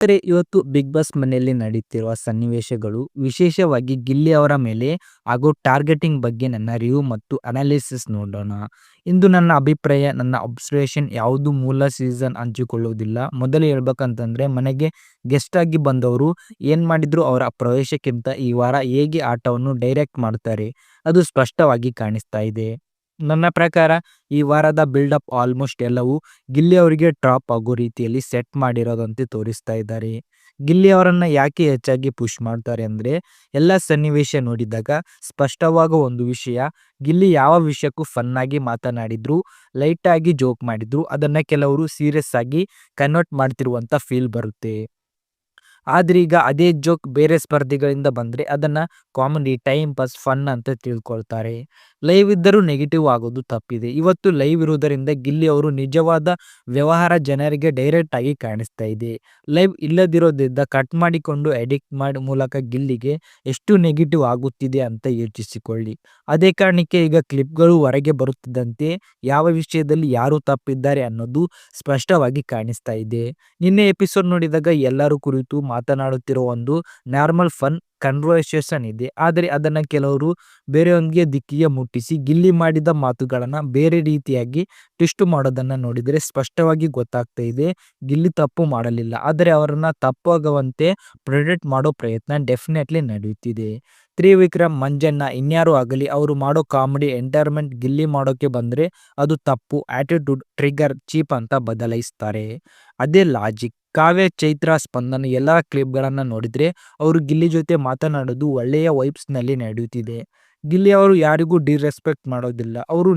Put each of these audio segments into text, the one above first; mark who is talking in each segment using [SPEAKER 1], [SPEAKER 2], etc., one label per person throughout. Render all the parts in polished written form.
[SPEAKER 1] ಸ್ನೇಹಿತರೆ, ಇವತ್ತು big boss ಮನೆಯಲ್ಲಿ ನಡೀತಿರುವ ಸನ್ನಿವೇಶಗಳು, ವಿಶೇಷವಾಗಿ ಗಿಲ್ಲಿ ಅವರ ಮೇಲೆ ಹಾಗೂ ಟಾರ್ಗೆಟಿಂಗ್ ಬಗ್ಗೆ ನನ್ನ ರಿವ್ಯೂ ಮತ್ತು ಅನಾಲಿಸಿಸ್ ನೋಡೋಣ. ಇಂದು ನನ್ನ ಅಭಿಪ್ರಾಯ, ನನ್ನ ಅಬ್ಸರ್ವೇಷನ್ ಯಾವುದು ಮೂಲ ಸೀಸನ್ ಹಂಚಿಕೊಳ್ಳುವುದಿಲ್ಲ. ಮೊದಲು ಹೇಳ್ಬೇಕಂತಂದ್ರೆ, ಮನೆಗೆ ಗೆಸ್ಟ್ ಆಗಿ ಬಂದವರು ಏನ್ ಮಾಡಿದ್ರು ಅವರ ಪ್ರವೇಶಕ್ಕಿಂತ ಈ ವಾರ ಹೇಗೆ ಆಟವನ್ನು ಡೈರೆಕ್ಟ್ ಮಾಡ್ತಾರೆ ಅದು ಸ್ಪಷ್ಟವಾಗಿ ಕಾಣಿಸ್ತಾ ಇದೆ. ನನ್ನ ಪ್ರಕಾರ ಈ ವಾರದ ಬಿಲ್ಡಪ್ ಆಲ್ಮೋಸ್ಟ್ ಎಲ್ಲವೂ ಗಿಲ್ಲಿ ಅವರಿಗೆ ಡ್ರಾಪ್ ಆಗೋ ರೀತಿಯಲ್ಲಿ ಸೆಟ್ ಮಾಡಿರೋದಂತೆ ತೋರಿಸ್ತಾ ಇದ್ದಾರೆ. ಗಿಲ್ಲಿ ಅವರನ್ನ ಯಾಕೆ ಹೆಚ್ಚಾಗಿ ಪುಷ್ ಮಾಡ್ತಾರೆ ಅಂದ್ರೆ, ಎಲ್ಲ ಸನ್ನಿವೇಶ ನೋಡಿದಾಗ ಸ್ಪಷ್ಟವಾಗೋ ಒಂದು ವಿಷಯ, ಗಿಲ್ಲಿ ಯಾವ ವಿಷಯಕ್ಕೂ ಫನ್ ಆಗಿ ಮಾತನಾಡಿದ್ರು, ಲೈಟ್ ಆಗಿ ಜೋಕ್ ಮಾಡಿದ್ರು, ಅದನ್ನ ಕೆಲವರು ಸೀರಿಯಸ್ ಆಗಿ ಕನ್ವರ್ಟ್ ಮಾಡ್ತಿರುವಂತ ಫೀಲ್ ಬರುತ್ತೆ. ಆದ್ರೆ ಈಗ ಅದೇ ಜೋಕ್ ಬೇರೆ ಸ್ಪರ್ಧಿಗಳಿಂದ ಬಂದ್ರೆ ಅದನ್ನ ಕಾಮಿಡಿ, ಟೈಮ್ ಪಾಸ್, ಫನ್ ಅಂತ ತಿಳ್ಕೊಳ್ತಾರೆ. ಲೈವ್ ಇದ್ದರೂ ನೆಗೆಟಿವ್ ಆಗೋದು ತಪ್ಪಿದೆ. ಇವತ್ತು ಲೈವ್ ಇರುವುದರಿಂದ ಗಿಲ್ಲಿ ಅವರು ನಿಜವಾದ ವ್ಯವಹಾರ ಜನರಿಗೆ ಡೈರೆಕ್ಟ್ ಆಗಿ ಕಾಣಿಸ್ತಾ ಇದೆ. ಲೈವ್ ಇಲ್ಲದಿರೋದ್ರಿಂದ ಕಟ್ ಮಾಡಿಕೊಂಡು ಎಡಿಟ್ ಮಾಡಿ ಮೂಲಕ ಗಿಲ್ಲಿಗೆ ಎಷ್ಟು ನೆಗೆಟಿವ್ ಆಗುತ್ತಿದೆ ಅಂತ ಯೋಚಿಸಿಕೊಳ್ಳಿ. ಅದೇ ಕಾರಣಕ್ಕೆ ಈಗ ಕ್ಲಿಪ್ಗಳು ಹೊರಗೆ ಬರುತ್ತಿದ್ದಂತೆ ಯಾವ ವಿಷಯದಲ್ಲಿ ಯಾರು ತಪ್ಪಿದ್ದಾರೆ ಅನ್ನೋದು ಸ್ಪಷ್ಟವಾಗಿ ಕಾಣಿಸ್ತಾ ಇದೆ. ನಿನ್ನೆ ಎಪಿಸೋಡ್ ನೋಡಿದಾಗ ಎಲ್ಲರೂ ಕುರಿತು ಮಾತನಾಡುತ್ತಿರುವ ಒಂದು ನಾರ್ಮಲ್ ಫನ್ ಕನ್ವರ್ಸೇಷನ್ ಇದೆ. ಆದರೆ ಅದನ್ನ ಕೆಲವರು ಬೇರೆಯೊಂದಿಗೆ ದಿಕ್ಕಿಗೆ ಮುಟ್ಟಿಸಿ ಗಿಲ್ಲಿ ಮಾಡಿದ ಮಾತುಗಳನ್ನ ಬೇರೆ ರೀತಿಯಾಗಿ ಟ್ವಿಸ್ಟ್ ಮಾಡೋದನ್ನ ನೋಡಿದರೆ ಸ್ಪಷ್ಟವಾಗಿ ಗೊತ್ತಾಗ್ತಾ ಇದೆ, ಗಿಲ್ಲಿ ತಪ್ಪು ಮಾಡಲಿಲ್ಲ, ಆದರೆ ಅವರನ್ನ ತಪ್ಪಾಗುವಂತೆ ಪ್ರೊಜೆಕ್ಟ್ ಮಾಡೋ ಪ್ರಯತ್ನ ಡೆಫಿನೆಟ್ಲಿ ನಡೆಯುತ್ತಿದೆ. ತ್ರಿವಿಕ್ರಮ್, ಮಂಜಣ್ಣ, ಇನ್ಯಾರು ಆಗಲಿ ಅವರು ಮಾಡೋ ಕಾಮಿಡಿ ಎಂಟರ್ಟೈನ್ಮೆಂಟ್ ಗಿಲ್ಲಿ ಮಾಡೋಕೆ ಬಂದ್ರೆ ಅದು ತಪ್ಪು, ಆಟಿಟ್ಯೂಡ್, ಟ್ರಿಗರ್, ಚೀಪ್ ಅಂತ ಬದಲಾಯಿಸ್ತಾರೆ. ಅದೇ ಲಾಜಿಕ್. ಕಾವ್ಯ, ಚೈತ್ರ, ಸ್ಪಂದನ ಎಲ್ಲ ಕ್ಲಿಪ್ಗಳನ್ನ ನೋಡಿದ್ರೆ ಅವರು ಗಿಲ್ಲಿ ಜೊತೆ ಮಾತನಾಡೋದು ಒಳ್ಳೆಯ ವೈಬ್ಸ್ ನಲ್ಲಿ ನಡೆಯುತ್ತಿದೆ. ಗಿಲ್ಲಿ ಅವರು ಯಾರಿಗೂ ಡಿರೆಸ್ಪೆಕ್ಟ್ ಮಾಡೋದಿಲ್ಲ. ಅವರು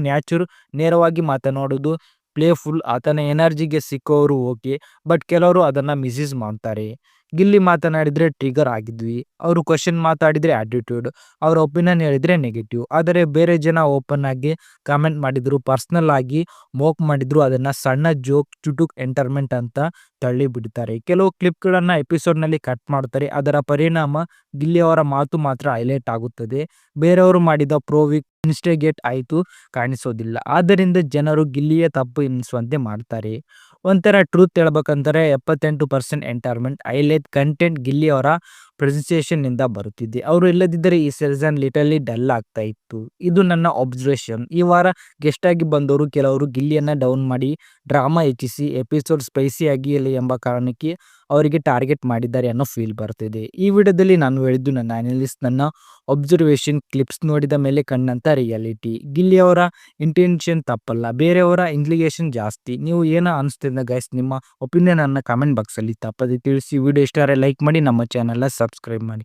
[SPEAKER 1] ನೇರವಾಗಿ ಮಾತನಾಡೋದು, ಪ್ಲೇಫುಲ್. ಆತನ ಎನರ್ಜಿಗೆ ಸಿಕ್ಕೋರು ಓಕೆ, ಬಟ್ ಕೆಲವರು ಅದನ್ನ ಮಿಸ್ಯೂಸ್ ಮಾಡ್ತಾರೆ. ಗಿಲ್ಲಿ ಮಾತನಾಡಿದ್ರೆ ಟ್ರಿಗರ್ ಆಗಿದ್ವಿ, ಅವರು ಕ್ವಶನ್ ಮಾತಾಡಿದ್ರೆ ಆಟಿಟ್ಯೂಡ್, ಅವರ ಒಪಿನಿಯನ್ ಹೇಳಿದ್ರೆ ನೆಗೆಟಿವ್. ಆದರೆ ಬೇರೆ ಜನ ಓಪನ್ ಆಗಿ ಕಾಮೆಂಟ್ ಮಾಡಿದ್ರು, ಪರ್ಸನಲ್ ಆಗಿ ಮೋಕ್ ಮಾಡಿದ್ರು, ಅದನ್ನ ಸಣ್ಣ ಜೋಕ್, ಚುಟುಕ್ ಎಂಟರ್ಟೈನ್ಮೆಂಟ್ ಅಂತ ತಳ್ಳಿ ಬಿಡ್ತಾರೆ. ಕೆಲವು ಕ್ಲಿಪ್ಗಳನ್ನ ಎಪಿಸೋಡ್ ನಲ್ಲಿ ಕಟ್ ಮಾಡ್ತಾರೆ. ಅದರ ಪರಿಣಾಮ ಗಿಲ್ಲಿ ಅವರ ಮಾತು ಮಾತ್ರ ಹೈಲೈಟ್ ಆಗುತ್ತದೆ. ಬೇರೆಯವರು ಮಾಡಿದ ಪ್ರೋವಿಕ್ ಇನ್ಸ್ಟಿಗೇಟ್ ಆಯ್ತು ಕಾಣಿಸೋದಿಲ್ಲ. ಆದ್ದರಿಂದ ಜನರು ಗಿಲ್ಲಿಯ ತಪ್ಪು ಎನಿಸುವಂತೆ ಮಾಡ್ತಾರೆ. ಒಂಥರ ಟ್ರೂತ್ ಹೇಳ್ಬೇಕಂತಾರೆ, 78% ಎಂಟರ್ಟೈನ್ಮೆಂಟ್ ಹೈಲೈಟ್ ಕಂಟೆಂಟ್ ಗಿಲ್ಲಿ ಅವರ ಪ್ರೆಸೆಂಟೇಷನ್ ನಿಂದ ಬರುತ್ತಿದೆ. ಅವರು ಇಲ್ಲದಿದ್ದರೆ ಈ ಸೀಸನ್ ಲಿಟರಲಿ ಡಲ್ ಆಗ್ತಾ ಇತ್ತು. ಇದು ನನ್ನ ಅಬ್ಸರ್ವೇಷನ್. ಈ ವಾರ ಗೆಸ್ಟ್ ಆಗಿ ಬಂದವರು ಕೆಲವರು ಗಿಲ್ಲಿಯನ್ನ ಡೌನ್ ಮಾಡಿ ಡ್ರಾಮಾ ಹೆಚ್ಚಿಸಿ ಎಪಿಸೋಡ್ ಸ್ಪೈಸಿ ಆಗಿರಲಿ ಎಂಬ ಕಾರಣಕ್ಕೆ ಅವರಿಗೆ ಟಾರ್ಗೆಟ್ ಮಾಡಿದ್ದಾರೆ ಅನ್ನೋ ಫೀಲ್ ಬರ್ತಿದೆ. ಈ ವಿಡಿಯೋದಲ್ಲಿ ನಾನು ಹೇಳಿದ್ದು ನನ್ನ ಅನಾಲಿಸಿಸ್, ನನ್ನ ಅಬ್ಸರ್ವೇಷನ್, ಕ್ಲಿಪ್ಸ್ ನೋಡಿದ ಮೇಲೆ ಕಂಡಂತ ರಿಯಾಲಿಟಿ. ಗಿಲ್ಲಿ ಅವರ ಇಂಟೆನ್ಷನ್ ತಪ್ಪಲ್ಲ, ಬೇರೆಯವರ ಇಂಪ್ಲಿಕೇಶನ್ ಜಾಸ್ತಿ. ನೀವು ಏನೋ ಅನಿಸ್ತಿದೆ ಗೈಸ್, ನಿಮ್ಮ ಒಪಿನಿಯನ್ ಅನ್ನ ಕಾಮೆಂಟ್ ಬಾಕ್ಸ್ ಅಲ್ಲಿ ತಪ್ಪದೆ ತಿಳಿಸಿ. ವಿಡಿಯೋ ಇಷ್ಟ ಲೈಕ್ ಮಾಡಿ, ನಮ್ಮ ಚಾನೆಲ್ ಸಬ್ಸ್ಕ್ರೈಬ್ ಮಾಡಿ.